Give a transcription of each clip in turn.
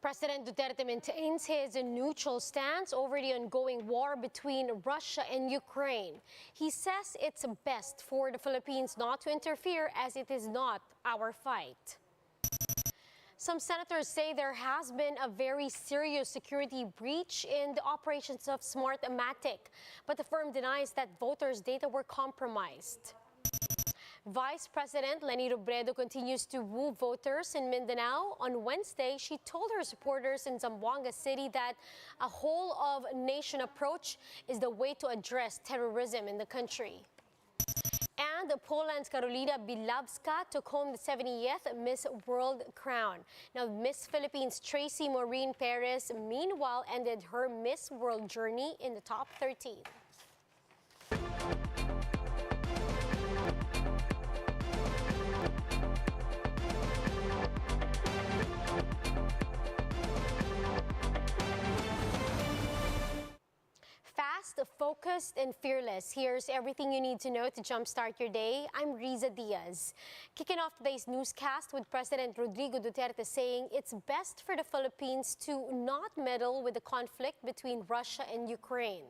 President Duterte maintains his neutral stance over the ongoing war between Russia and Ukraine. He says it's best for the Philippines not to interfere as it is not our fight. Some senators say there has been a very serious security breach in the operations of Smartmatic, but the firm denies that voters' data were compromised. Vice President Rodrigo continues to woo voters in Mindanao. On Wednesday, she told her supporters in Zamboanga City that a whole-of-nation approach is the way to address terrorism in the country. And Poland's Karolina Bilawska took home the 70th Miss World crown. Now, Miss Philippines Tracy Maureen Perez, meanwhile, ended her Miss World journey in the top 13. Fast, focused, and fearless. Here's everything you need to know to jumpstart your day. I'm Riza Diaz. Kicking off today's newscast with President Rodrigo Duterte saying it's best for the Philippines to not meddle with the conflict between Russia and Ukraine.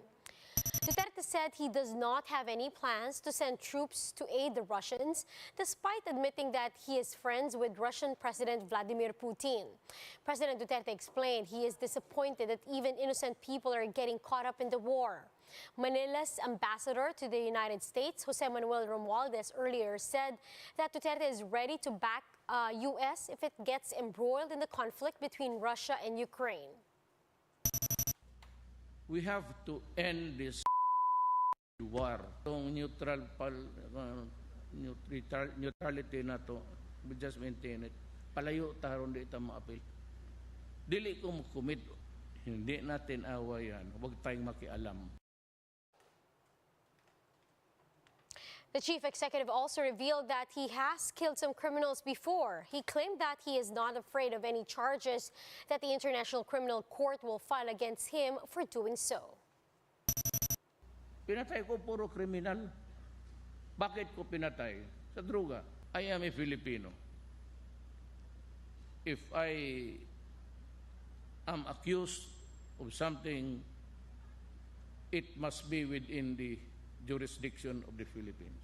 Duterte said he does not have any plans to send troops to aid the Russians, despite admitting that he is friends with Russian President Vladimir Putin. President Duterte explained he is disappointed that even innocent people are getting caught up in the war. Manila's ambassador to the United States, Jose Manuel Romualdez, earlier said that Duterte is ready to back U.S. if it gets embroiled in the conflict between Russia and Ukraine. We have to end this war. Itong neutrality na to, we just maintain it. Palayo taron di ita maapil. Dili ko mo-commit, hindi natin awayan. Huwag tayong makialam. The chief executive also revealed that he has killed some criminals before. He claimed that he is not afraid of any charges that the International Criminal Court will file against him for doing so. Pinatay ko puro kriminal. Bakit ko pinatay? Sa droga. I am a Filipino. If I am accused of something, it must be within the jurisdiction of the Philippines.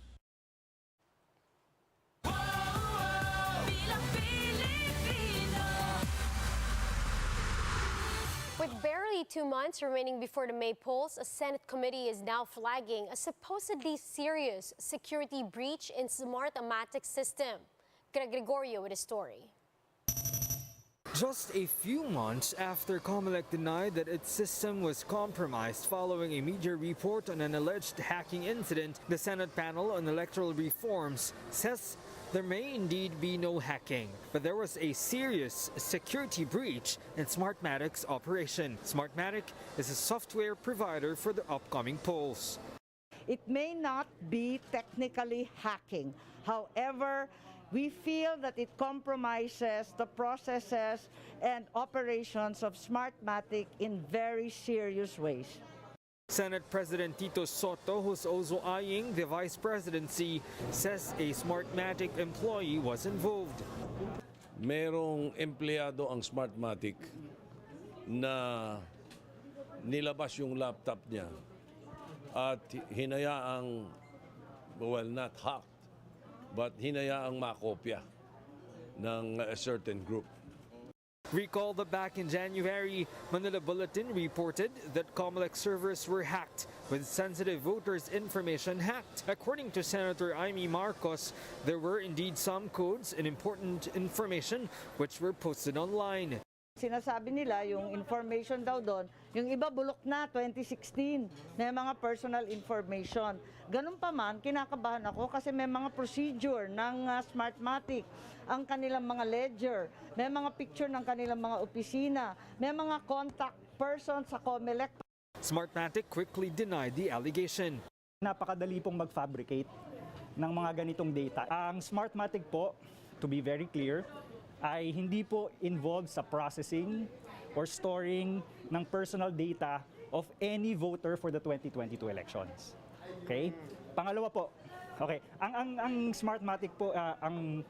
With barely 2 months remaining before the May polls, a Senate committee is now flagging a supposedly serious security breach in Smartmatic system. Gregorio with a story. Just a few months after COMELEC denied that its system was compromised following a media report on an alleged hacking incident, the Senate panel on electoral reforms says there may indeed be no hacking, but there was a serious security breach in Smartmatic's operation. Smartmatic is a software provider for the upcoming polls. It may not be technically hacking. However, we feel that it compromises the processes and operations of Smartmatic in very serious ways. Senate President Tito Soto, who's also eyeing the vice presidency, says a Smartmatic employee was involved. Merong empleyado ang Smartmatic na nilabas yung laptop niya at hinayaang, well, not hacked, but hinayaang makopya ng a certain group. Recall that back in January, Manila Bulletin reported that COMELEC servers were hacked, with sensitive voters' information hacked. According to Senator Amy Marcos, there were indeed some codes and important information which were posted online. Sinasabi nila yung information daw doon, yung iba bulok na 2016, may mga personal information. Ganun pa man, kinakabahan ako kasi may mga procedure ng Smartmatic, ang kanilang mga ledger, may mga picture ng kanilang mga opisina, may mga contact person sa COMELEC. Smartmatic quickly denied the allegation. Napakadali pong mag-fabricate ng mga ganitong data. Ang Smartmatic po, to be very clear, ay hindi po involved sa processing or storing ng personal data of any voter for the 2022 elections. Okay? Pangalawa po, okay, ang Smartmatic po, ang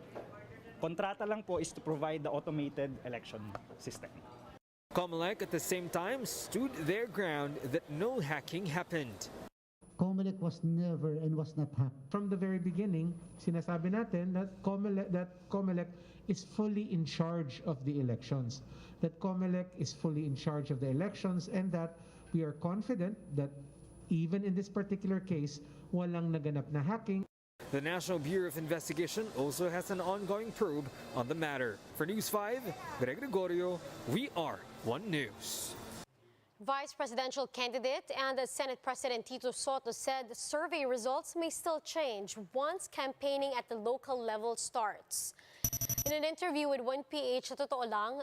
kontrata lang po is to provide the automated election system. COMELEC at the same time stood their ground that no hacking happened. COMELEC was never and was not hacked. From the very beginning, sinasabi natin that COMELEC is fully in charge of the elections. That COMELEC is fully in charge of the elections, and that we are confident that even in this particular case, walang naganap na hacking. The National Bureau of Investigation also has an ongoing probe on the matter. For News 5, Gregorio, we are One News. Vice presidential candidate and Senate President Tito Soto said survey results may still change once campaigning at the local level starts. In an interview with 1PH sa Totoo Lang,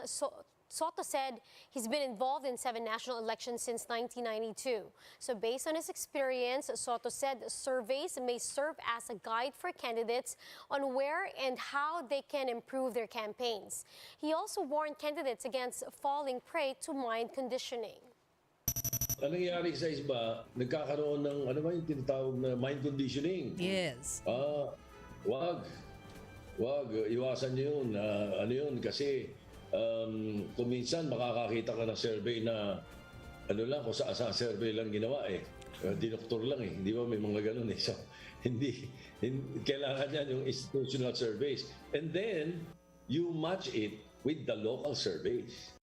Soto said he's been involved in 7 national elections since 1992. So based on his experience, Soto said surveys may serve as a guide for candidates on where and how they can improve their campaigns. He also warned candidates against falling prey to mind conditioning. Ang nangyayari sa iba, nagkakaroon ng ano ba yung tinatawag na mind conditioning. Yes. Wag. Iwasan niyo yun. Ano yun? Kasi kung minsan makakakita ka ng survey na ano lang, kung sa survey lang ginawa eh. Dinoktor lang eh. Di ba may mga ganun eh. So, hindi kailangan yan yung institutional surveys. And then, you match it with the local surveys.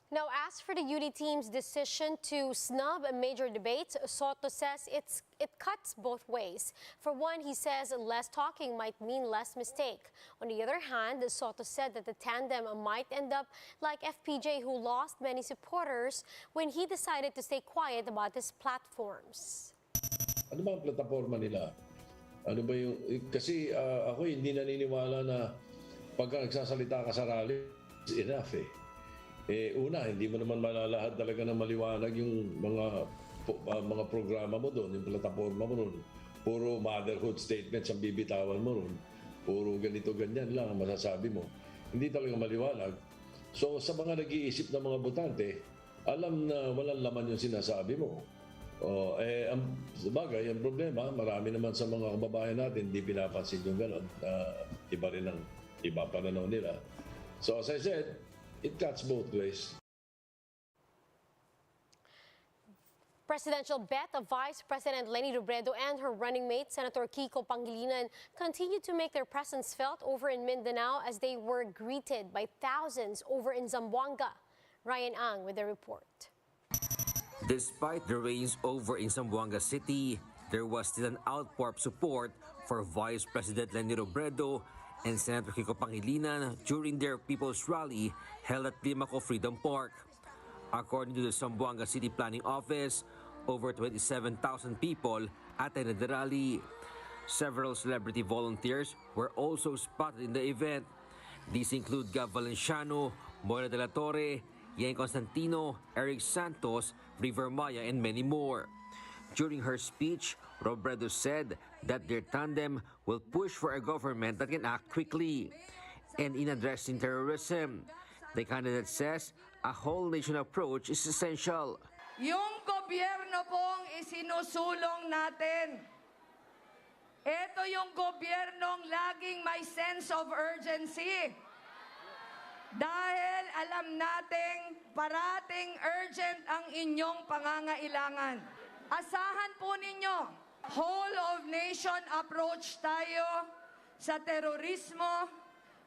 Now, as for the UD team's decision to snub a major debate, Soto says it cuts both ways. For one, he says less talking might mean less mistake. On the other hand, Soto said that the tandem might end up like FPJ, who lost many supporters when he decided to stay quiet about his platforms. Ano ba ang plataforma nila? Ano ba yung... Kasi ako hindi naniniwala na pagka nagsasalita ka sa rally, it's enough eh. Una, hindi mo naman malalahad talaga ng maliwanag yung mga programa mo doon, yung plataforma mo doon. Puro motherhood statements ang bibitawan mo doon. Puro ganito, ganyan lang ang masasabi mo. Hindi talaga maliwanag. So sa mga nag-iisip ng mga botante, alam na walang laman yung sinasabi mo. Sabagay, ang problema, marami naman sa mga kababayan natin hindi pinapansin yung gano'n. Iba rin ang iba pananaw nila. So as I said, it cuts both ways. Presidential bet of Vice President Leni Robredo and her running mate, Senator Kiko Pangilinan, continued to make their presence felt over in Mindanao as they were greeted by thousands over in Zamboanga. Ryan Ang with the report. Despite the rains over in Zamboanga City, there was still an outpour of support for Vice President Leni Robredo and Senator Kiko Pangilinan during their People's Rally held at Limaco Freedom Park. According to the Zamboanga City Planning Office, over 27,000 people attended the rally. Several celebrity volunteers were also spotted in the event. These include Gav Valenciano, Moira de la Torre, Yen Constantino, Eric Santos, River Maya, and many more. During her speech, Robredo said that their tandem will push for a government that can act quickly. And in addressing terrorism, the candidate says a whole nation approach is essential. Yung gobyerno pong isinusulong natin, ito yung gobyernong laging may sense of urgency. Dahil alam nating parating urgent ang inyong pangangailangan. Asahan po ninyo, whole of nation approach tayo sa terorismo,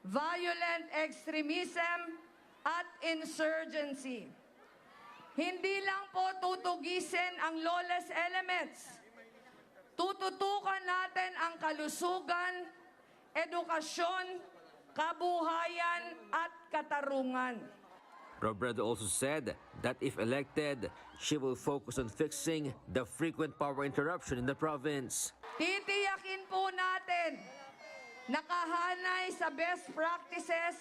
violent extremism, at insurgency. Hindi lang po tutugisin ang lawless elements. Tututukan natin ang kalusugan, edukasyon, kabuhayan, at katarungan. Robredo also said that if elected, she will focus on fixing the frequent power interruption in the province. Titiyakin po natin nakahanay sa best practices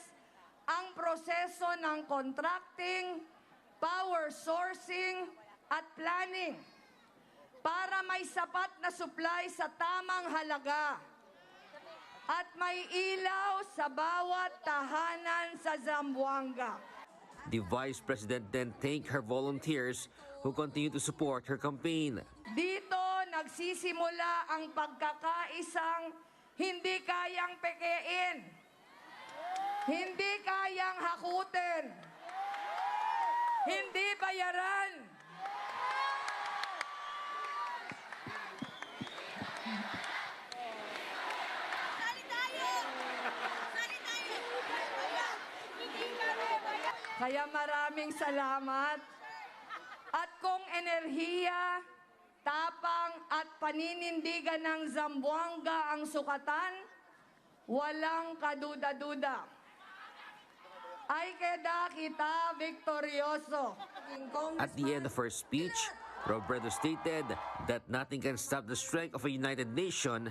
ang proseso ng contracting, power sourcing, at planning para may sapat na supply sa tamang halaga at may ilaw sa bawat tahanan sa Zamboanga. The Vice President then thanked her volunteers who continue to support her campaign. Dito nagsisimula ang pagkakaisang hindi kayang pekein. Hindi kayang hakutin. Hindi bayaran. Kaya maraming salamat. At kung enerhiya, tapang at paninindigan ng Zamboanga ang sukatan, walang kaduda-duda. Ay keda kita victorioso. At the end of her speech, Robredo stated that nothing can stop the strength of a united nation,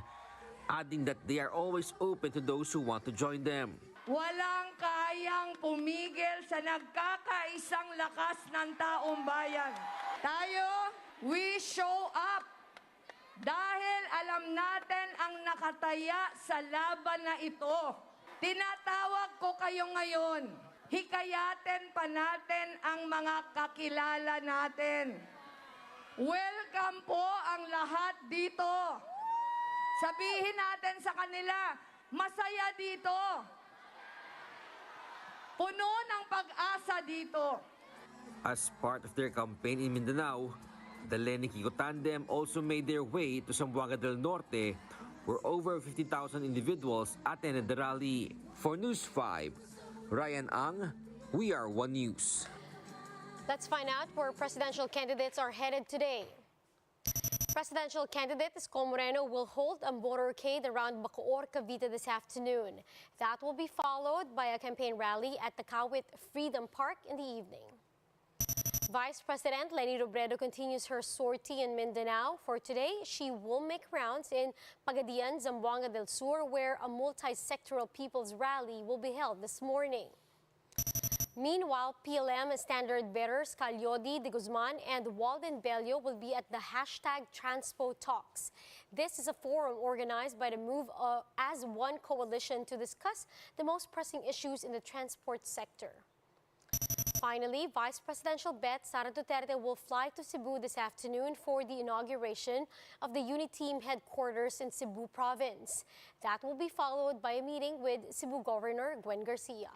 adding that they are always open to those who want to join them. Walang kayang pumigil sa nagkakaisang lakas ng taong bayan. Tayo, we show up. Dahil alam natin ang nakataya sa laban na ito. Tinatawag ko kayo ngayon. Hikayatin pa natin ang mga kakilala natin. Welcome po ang lahat dito. Sabihin natin sa kanila, masaya dito. Puno ng pag-asa dito. As part of their campaign in Mindanao, the Lenny Kiko tandem also made their way to Zamboanga del Norte, where over 50,000 individuals attended the rally. For News 5, Ryan Ang, We Are One News. Let's find out where presidential candidates are headed today. Presidential candidate Isko Moreno will hold a motorcade around Bacoor, Cavite this afternoon. That will be followed by a campaign rally at the Kawit Freedom Park in the evening. Vice President Leni Robredo continues her sortie in Mindanao. For today, she will make rounds in Pagadian, Zamboanga del Sur, where a multi-sectoral people's rally will be held this morning. Meanwhile, PLM standard bearers Calyodi de Guzman and Walden Bello will be at the #Transpo Talks. This is a forum organized by the Move as One coalition to discuss the most pressing issues in the transport sector. Finally, Vice Presidential bet Sara Duterte will fly to Cebu this afternoon for the inauguration of the Uniteam headquarters in Cebu Province. That will be followed by a meeting with Cebu Governor Gwen Garcia.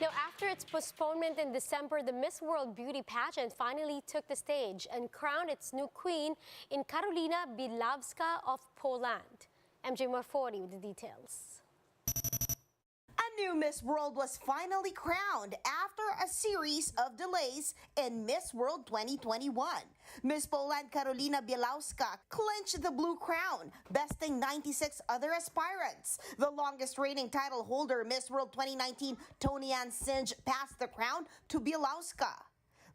Now, after its postponement in December, the Miss World Beauty pageant finally took the stage and crowned its new queen in Karolina Bielawska of Poland. MJ Marfori with the details. A new Miss World was finally crowned after a series of delays in Miss World 2021. Miss Poland Karolina Bielawska clinched the blue crown, besting 96 other aspirants. The longest reigning title holder, Miss World 2019 Tony Ann Singe, passed the crown to Bielawska.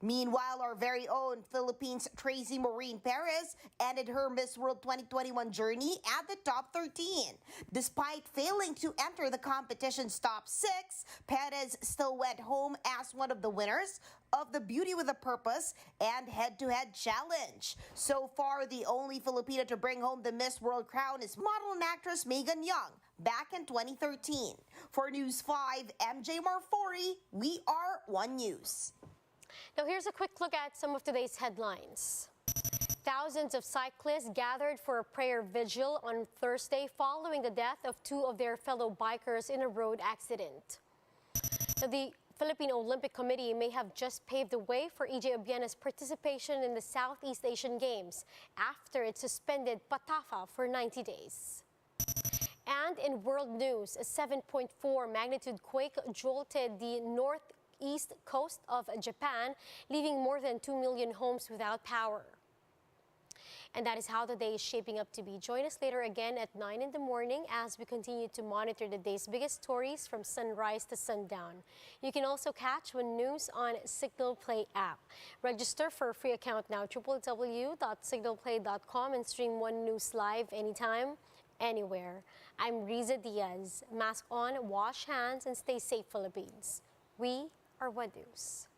Meanwhile, our very own Philippines' Tracy Maureen Perez ended her Miss World 2021 journey at the top 13. Despite failing to enter the competition's top 6, Perez still went home as one of the winners of the Beauty with a Purpose and head-to-head challenge. So far, the only Filipina to bring home the Miss World crown is model and actress Megan Young back in 2013. For News 5, MJ Marfori, We Are One News. Now here's a quick look at some of today's headlines. Thousands of cyclists gathered for a prayer vigil on Thursday following the death of two of their fellow bikers in a road accident. Now, the Philippine Olympic Committee may have just paved the way for EJ Obieno's participation in the Southeast Asian Games after it suspended Patafa for 90 days. And in world news, a 7.4 magnitude quake jolted the northeast coast of Japan, leaving more than 2 million homes without power. And that is how the day is shaping up to be. Join us later again at 9 in the morning as we continue to monitor the day's biggest stories from sunrise to sundown. You can also catch One News on Signal Play app. Register for a free account now, www.signalplay.com, and stream One News live anytime, anywhere. I'm Riza Diaz. Mask on, wash hands, and stay safe, Philippines. We are One News.